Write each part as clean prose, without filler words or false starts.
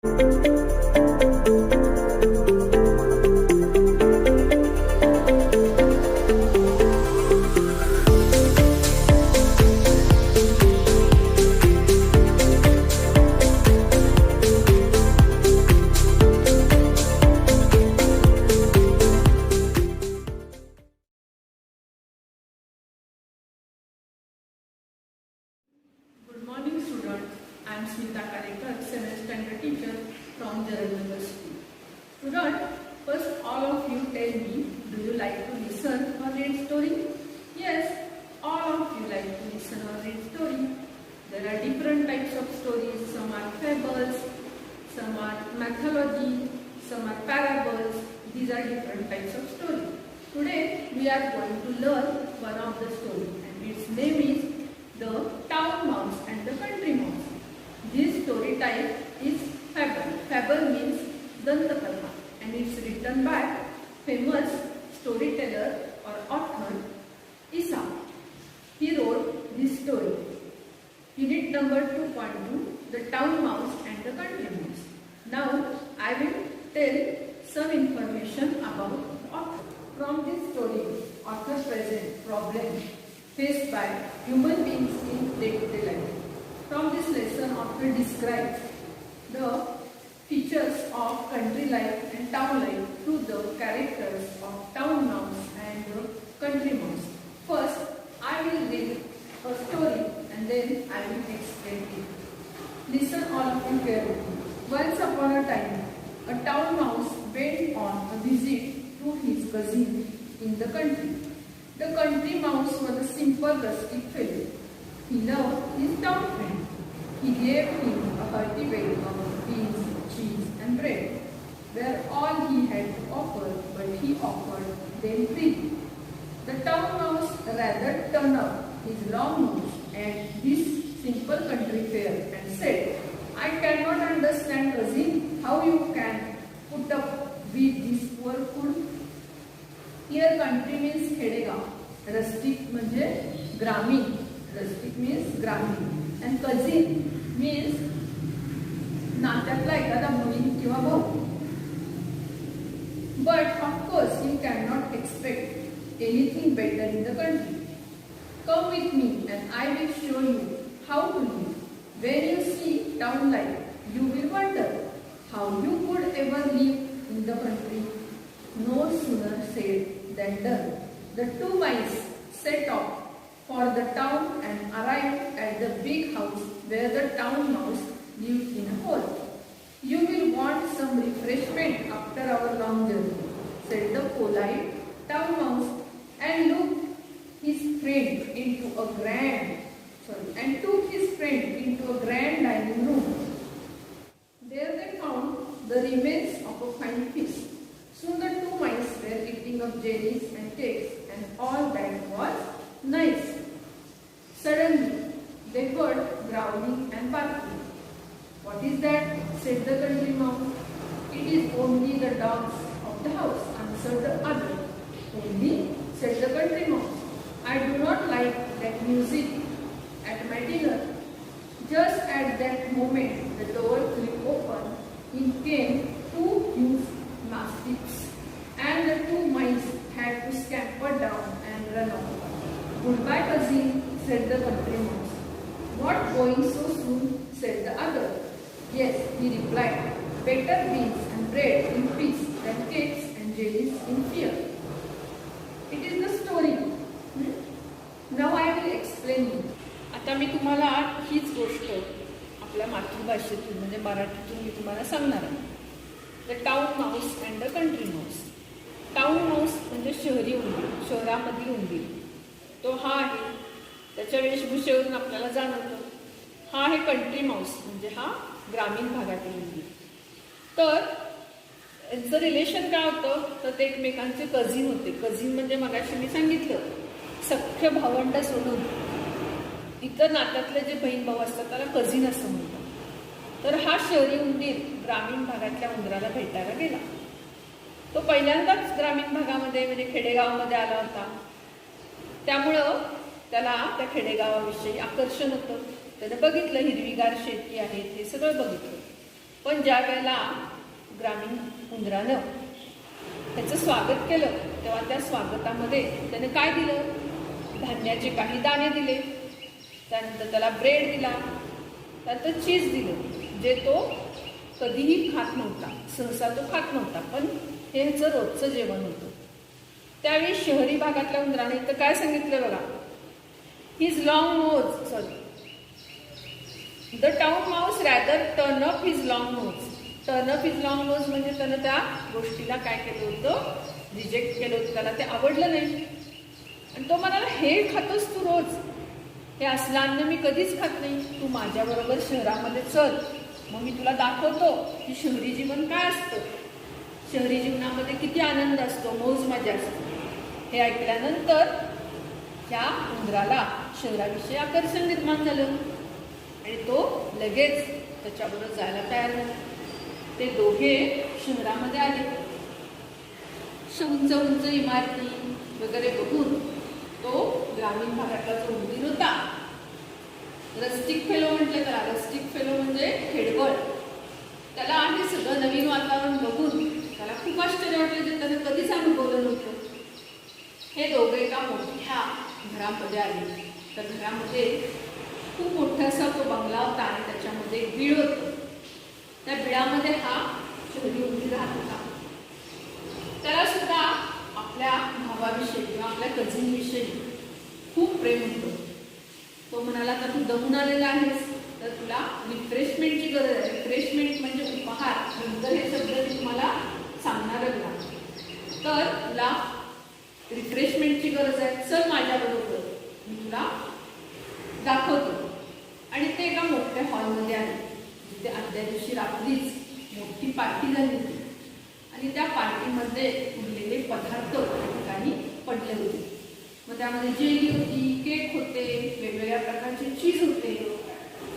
Good morning, students. I am Smita Karekar, 7th standard teacher from Jarannagar School. Students, first all of you tell me, do you like to listen or read story? Yes, all of you like to listen or read story. There are different types of stories. Some are fables, some are mythology, some are parables. These are different types of story. Today we are going to learn one of the story, and its name is The Town Mouse and the Country Mouse. This story type is fable. Fable means Dantakatha, and it's written by famous storyteller or author Aesop. He wrote this story. Unit number 2.2, The Town Mouse and the Country Mouse. Now I will tell some information about the author. From this story, author presents problems faced by human beings in day-to-day life. From this lesson, author describes the features of country life and town life through the characters of town mouse and the country mouse. First, I will read a story and then I will explain it. Listen all of you carefully. Once upon a time, a town mouse went on a visit to his cousin in the country. The country mouse was a simple rustic fellow. He loved his town friend. He gave him a hearty weight of beans, cheese and bread, were all he had to offer, but he offered them freely. The town mouse rather turned up his long nose at this simple country fare and said, I cannot understand, cousin, how you can put up with this poor food. Here country means खेडेगाव, rustic म्हणजे ग्रामीण, rustic means ग्रामीण, and cousin means नात्यातला एखादा मुलीन किंवा भाऊ. But of course you cannot expect anything better in the country. Come with me and I will show you how to live. When you see town life, you will wonder how you could ever live in the country. No sooner said than done. The two mice set off for the town and arrived at the big house where the town mouse lived in a hole. You will want some refreshment after our long journey, said the polite town mouse, and took his friend into a grand dining room. There they found the remains of a fine feast. Soon the two mice were eating up jellies and cakes, and all that was nice. Suddenly, they heard growling and barking. What is that? Said the country mouse. It is only the dogs of the house, answered the other. Only, said the country mouse. I do not like that music at my dinner. Just at that moment, the door flew open. In came two huge mastiffs, and the two mice had to scamper down and run off. Goodbye, cousin, said the country mouse. What, going so soon? Said the other. Yes, he replied. Better beans and bread in peace than cakes and jellies in fear. It is the story. Now I will explain it. आता मी तुम्हाला हीच गोष्ट आपल्या मातृभाषेतून म्हणजे मराठीतून मी तुम्हाला सांगणार आहे. The town Mouse and the country Mouse. Town Mouse म्हणजे शहरी उंदीर, शहरामधील उंदीर. तो हा आहे, त्याच्या वेशभूषेवरून आपल्याला जाणवतं. हा आहे कंट्री माऊस म्हणजे हा ग्रामीण भागातील उंदीर. तर यांचं रिलेशन काय होतं तर ते एकमेकांचे कझिन होते. कझिन म्हणजे मगाशी मी सांगितलं सख्य भावंड सोडून इतर नात्यातले जे बहीण भाऊ असतात त्याला कझिन असं म्हणतात. तर हा शहरी उंदीर ग्रामीण भागातल्या उंदराला भेटायला गेला. तो पहिल्यांदाच ग्रामीण भागामध्ये म्हणजे खेडेगावामध्ये आला होता. त्यामुळं त्याला त्या खेडेगावाविषयी आकर्षण होतं. त्याने बघितलं हिरवीगार शेती आहे ते सगळं बघितलं. पण ज्या वेळेला ग्रामीण उंदरानं त्याचं स्वागत केलं तेव्हा त्या स्वागतामध्ये त्याने काय दिलं? धान्याचे काही दाणे दिले, त्यानंतर त्याला ब्रेड दिला, त्यानंतर चीज दिलं, जे तो कधीही खात नव्हता, सहसा तो खात नव्हता, पण हे ह्याचं रोजचं जेवण होतं. त्यावेळी शहरी भागातल्या उंदराने इथं काय सांगितलं बघा, his long nose the town mouse rather turn up his long nose. Turn up his long nose म्हणजे त्यानं त्या गोष्टीला काय केलं होतं? रिजेक्ट केलं होतं, त्याला ते आवडलं नाही. आणि तो म्हणाला, हे खातोस तू रोज, हे असलं अन्न मी कधीच खात नाही, तू माझ्याबरोबर शहरामध्ये चल, मग मी तुला दाखवतो की शहरी जीवन काय असतं, शहरी जीवनामध्ये किती आनंद असतो, मौज मजा असते. हे ऐकल्यानंतर त्या उंदराला शहराविषयी आकर्षण निर्माण झालं आणि तो लगेच त्याच्याबरोबर जायला तयार झाला. ते दोघे शहरामध्ये आले. उंच उंच इमारती वगैरे बघून तो ग्रामीण भागातला जो उंदीर होता, रस्टिक फेलो म्हटलं त्याला. रस्टिक फेलो म्हणजे खेडवळ. त्याला आणि सगळं नवीन वातावरण बघून त्याला खूप आश्चर्य वाटलं, जे त्याने कधीच अनुभवलं नव्हतं. हे दोघे एका मोठ्या घरामध्ये आले. तर घरामध्ये खूप मोठा असा तो बंगला होता आणि त्याच्यामध्ये एक बीळ होतं. त्या बिळामध्ये हा शहरी उंदीर राहत होता. त्याला सुद्धा आपल्या भावाविषयी किंवा आपल्या कझिनविषयी खूप प्रेम होतं. तो म्हणाला, आता तू दमून आलेला आहेस तर तुला रिफ्रेशमेंटची गरज आहे. रिफ्रेशमेंट म्हणजे उपहार. नंतर हे शब्द मी तुम्हाला सांगणारच नाही. तर तुला रिफ्रेशमेंटची गरज आहे, चल माझ्याबरोबर, मी तुला दाखवतो. आणि ते एका मोठ्या हॉलमध्ये आले, जिथे आदल्या दिवशी रात्रीच मोठी पार्टी झाली होती आणि त्या पार्टीमध्ये उरलेले पदार्थ त्या ठिकाणी पडले होते. मग त्यामध्ये जेली होती, केक होते, वेगवेगळ्या प्रकारचे चीज होते.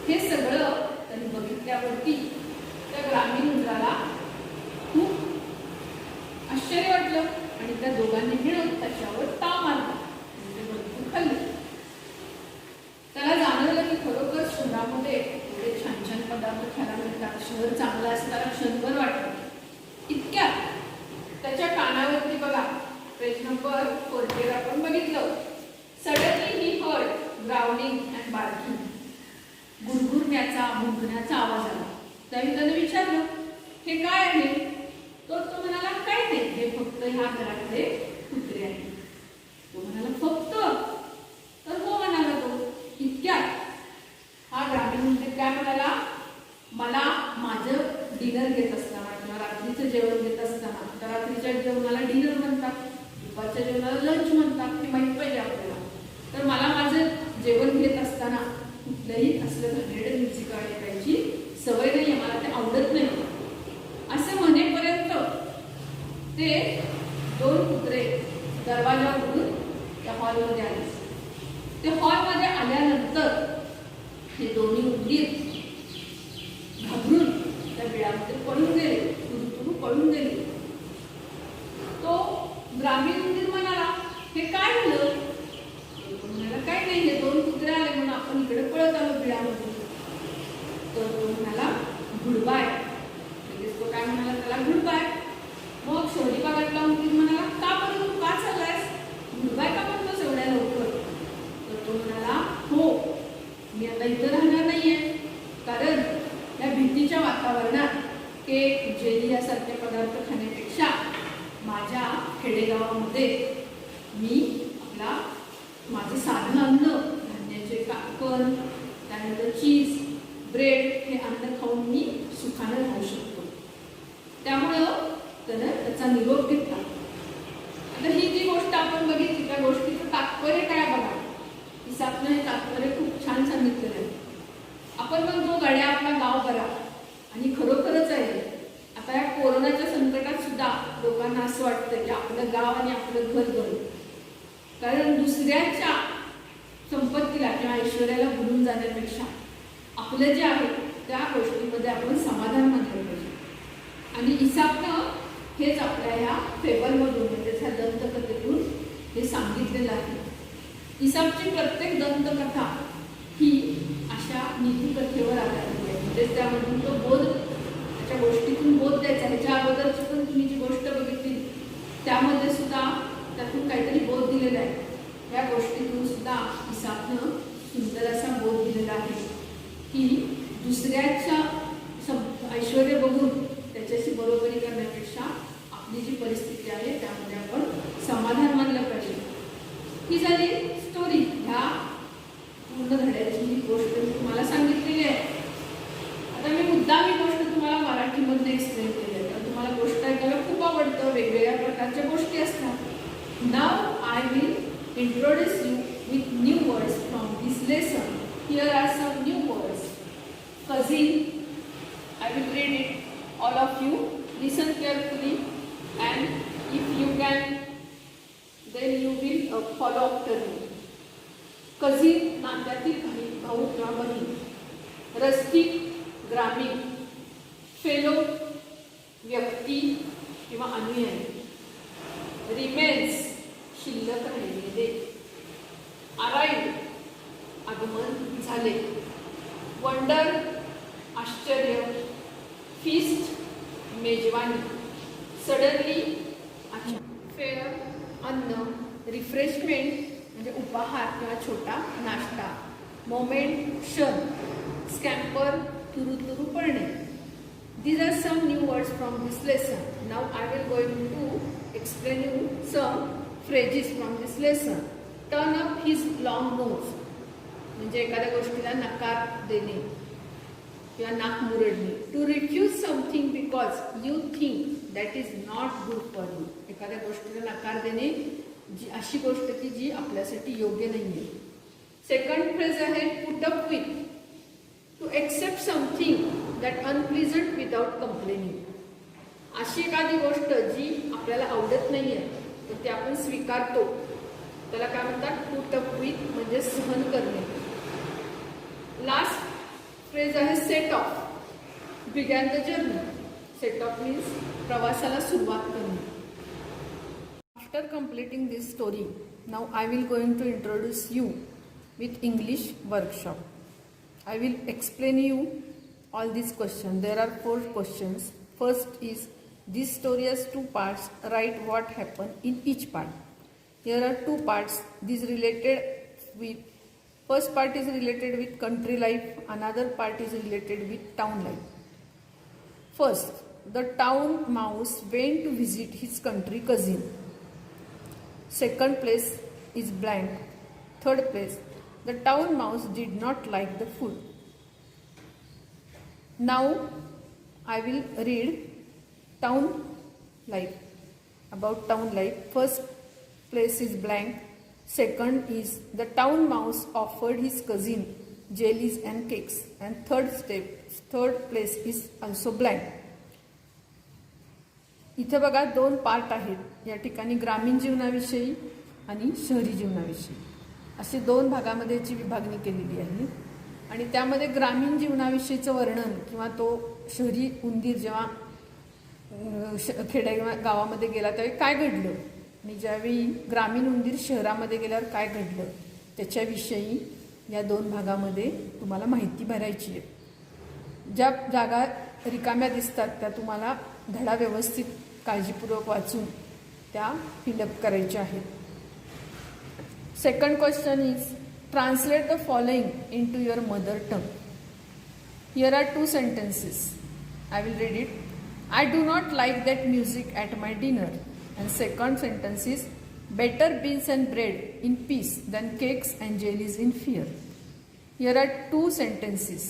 हे सगळं त्यांनी बघितल्यावरती त्या ग्रामीण उंदराला खूप आश्चर्य वाटलं आणि त्या दोघांनी मिळून त्याच्यावर ताव मारला, म्हणजे भरपूर खाल्ले. त्याला जाणवलं की खरोखर शहरामध्ये एवढे छान छान पदार्थ खायला मिळतात, शहर चांगलं असं त्याला क्षणभर वाटलं. इतक्यात त्याच्या कानावरती बघा, पेज नंबर 40 आपण बघितलं, suddenly he heard growling and barking. गुरगुरण्याचा, भुंकण्याचा आवाज आला. त्यावेळी त्याने विचारलं, हे काय आहे? तो म्हणाला, काय नाही, हे फक्त ह्या घरातले कुत्रे आहे. तो म्हणाला, फक्त? तर हो म्हणाला तो. इतक्यात हा ग्रामीण उंदीर काय म्हणाला, मला माझं डिनर घेत असताना किंवा रात्रीचं जेवण घेत असताना, तर रात्रीच्या जेवणाला डिनर म्हणतात, दुपारच्या जेवणाला लंच म्हणतात, हे माहीत पाहिजे आपल्याला. तर मला माझं जेवण घेत असताना कुठलंही असलं घाणेरडं म्युझिक ऐकायची सवय नाही आहे, मला ते आवडत नाही. असं म्हणेपर्यंत ते दोन कुत्रे दरवाजा उघडून त्या हॉलमध्ये आले. ते हॉलमध्ये आल्यानंतर हे दोन्ही उंदीर घाबरून त्या बिळामध्ये पळून गेले, तुरु पळून गेले. तो ग्रामीण उंदीर म्हणाला, हे काय झालं? तो म्हणाला, काय नाही, हे दोन कुत्रे आले म्हणून आपण इकडे पळत आलो बिळामध्ये. तर तो म्हणाला, गुड बाय. लगेच तो काय म्हणाला, त्याला गुड बाय. मग शहरी भागातला उंदीर म्हणाला, का बरं तू का चाललायस? गुड बाय का म्हणतोस एवढ्या लवकर? तर तो म्हणाला, हो, मी आता इथं राहणार नाहीये, कारण या भीतीच्या वातावरणात केक, जेली यासारखे पदार्थ खाण्यापेक्षा माझ्या खेडेगावामध्ये मी माझं साधं अन्न, धान्याचे काकण, त्यानंतर चीज, ब्रेड हे अन्न खाऊन मी सुखानं राहू शकतो. त्यामुळं त्यानं त्याचा निरोप घेतला. आता ही जी गोष्ट आपण बघितली, त्या गोष्टीचं तात्पर्य काय बघा. इसापनं हे तात्पर्य खूप छान सांगितलेलं आहे. आपण म्हणतो गड्या आपला गाव बरा, आणि खरोखरच आहे. आता या कोरोनाच्या संकटात सुद्धा लोकांना असं वाटतं की आपलं गाव आणि आपलं घर बरं, कारण दुसऱ्याच्या संपत्तीला किंवा ऐश्वर्याला भुलून जाण्यापेक्षा आपलं जे आहे त्या गोष्टीमध्ये आपण समाधान मानलं पाहिजे. आणि इसापनं हेच आपल्या ह्या फेबलमधून, त्याच्या दंतकथेतून हे सांगितलेलं आहे. इसापची प्रत्येक दंतकथा ही अशा नीतिकथेवर आधारित आहे, म्हणजे त्यामधून तो बोध त्या गोष्टीतून बोध द्यायचा. ह्याच्या अगोदरची पण तुम्ही जी गोष्ट बघितली त्यामध्ये सुद्धा त्यातून काहीतरी बोध दिलेला आहे. या गोष्टीतून सुद्धा इसाकनं सुंदर असा बोध दिलेला आहे की दुसऱ्याच्या ऐश्वर्य बघून त्याच्याशी बरोबरी करण्यापेक्षा आपली जी परिस्थिती आहे त्यामध्ये आपण समाधान मानलं पाहिजे. ही झाली स्टोरी. ह्या पूर्ण धड्याची ही गोष्ट मी तुम्हाला सांगितलेली आहे. आता मी मुद्दाम ही गोष्ट तुम्हाला मराठीमधून एक्सप्लेन केली आहे, कारण तुम्हाला गोष्ट ऐकायला खूप आवडतं. वेगवेगळ्या प्रकारच्या गोष्टी असतात. Now I will introduce you with new words from this lesson. Here are some new words. cousin, I will read it. All of you listen carefully, and if you can, then you will follow after me. cousin, नात्यातील भाऊ किंवा बहीण. rustic, ग्रामीण. Fellow, व्यक्ती किंवा अनुयायी. remains, शिल्लक राहिलेले. arrived, आगमन झाले. वंडर, आश्चर्य. फीस्ट, मेजवानी. सडनली, अचानक. फेअर, अन्न. रिफ्रेशमेंट म्हणजे उपाहार किंवा छोटा नाश्ता. मोमेंट, क्षण. स्कॅम्पर, तुरु तुरु पळणे. These are some new words from this lesson. Now I will going to explain you some phrases from this lesson. Turn up his long nose. म्हणजे एखाद्या गोष्टीला नकार देणे किंवा नाक मुरडणे. To refuse something because you think that is not good for you. एखाद्या गोष्टीला नकार देणे जी अशी गोष्ट की जी आपल्यासाठी योग्य नाही आहे. सेकंड फ्रेज आहे put up with. To accept something that unpleasant without complaining. अशी एखादी गोष्ट जी आपल्याला आवडत नाही आहे तर ती आपण स्वीकारतो, त्याला काय म्हणतात? पुट अप विथ म्हणजे सहन करणे. लास्ट फ्रेज आहे set off. Began the journey. Set off means प्रवासाला सुरुवात करणे. After completing this story, now I will going to introduce you with English workshop. I will explain you all these questions. There are 4 questions. First is, this story has 2 parts. Write what happened in each part. Here are 2 parts. This related with, first part is related with country life. Another part is related with town life. First, the town mouse went to visit his country cousin. Second place is blank. Third place, the town mouse did not like the food. Now I will read town life. About town life, first place is blank. Second is, the town mouse offered his cousin jellies and cakes. And third place is also blank. इथे बघा 2 part आहेत. या ठिकाणी ग्रामीण जीवनाविषयी आणि शहरी जीवनाविषयी असे 2 भागामध्ये याची विभागणी केलेली आहे. आणि त्यामध्ये ग्रामीण जीवनाविषयीचं वर्णन किंवा तो शहरी उंदीर जेव्हा खेड्या गावामध्ये गेला त्यावेळी काय घडलं आणि ज्यावेळी ग्रामीण उंदीर शहरामध्ये गेल्यावर काय घडलं त्याच्याविषयी या 2 भागामध्ये तुम्हाला माहिती भरायची आहे. ज्या जागा रिकाम्या दिसतात त्या तुम्हाला धडा व्यवस्थित काळजीपूर्वक वाचून त्या फिलअप करायच्या आहेत. Second question is, translate the following into your mother tongue. Here are 2 sentences. I will read it. I do not like that music at my dinner. And second sentence is, better beans and bread in peace than cakes and jellies in fear. Here are 2 sentences.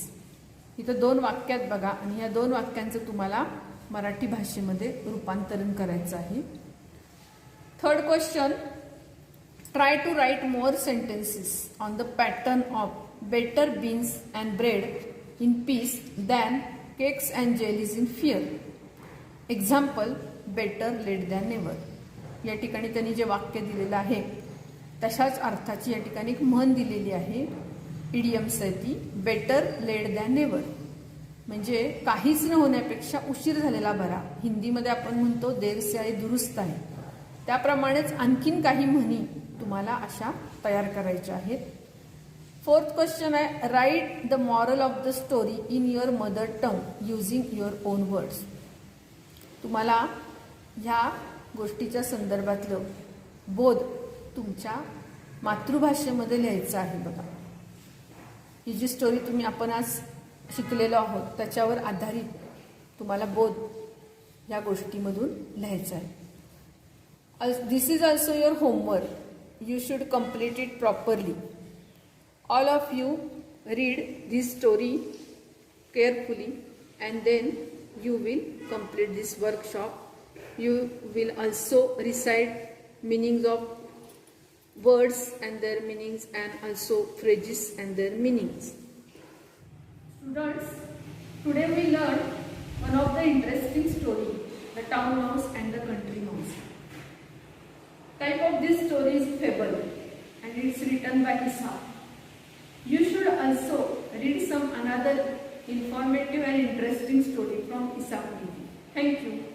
इथं 2 वाक्यात बघा आणि या 2 वाक्यांचं तुम्हाला मराठी भाषेमध्ये रूपांतरण करायचं आहे. Third question, try to write more sentences on the pattern of better beans and bread in peace than cakes and jellies in fear. Example, better late than never. या ठिकाणी त्यांनी जे वाक्य दिलेलं आहे तशाच अर्थाची या ठिकाणी एक म्हण दिलेली आहे. इडियम्स आहे ती, बेटर लेट दॅन नेव्हर. म्हणजे काहीच न होण्यापेक्षा उशीर झालेला बरा. हिंदीमध्ये आपण म्हणतो देर से आए दुरुस्त आहे. त्याप्रमाणेच आणखीन काही म्हणी तुम्हाला अशा तयार करायच्या आहेत. फोर्थ क्वेश्चन आहे, write the moral of the story in your mother tongue using your on words. तुम्हाला ह्या गोष्टीच्या संदर्भातलं बोध तुमच्या मातृभाषेमध्ये लिहायचं आहे. बघा, ही जी स्टोरी आपण आज शिकलेलो आहोत त्याच्यावर आधारित तुम्हाला बोध या गोष्टीमधून लिहायचा आहे. This is also your homework. You should complete it properly. All of you read this story carefully and then you will complete this workshop. You will also recite meanings of words and their meanings and also phrases and their meanings. Students, today we learn one of the interesting story, the town mouse and the country mouse. Type of this story is fable and it's written by Aesop. You should also read some another informative and interesting story from Aesop. Thank you.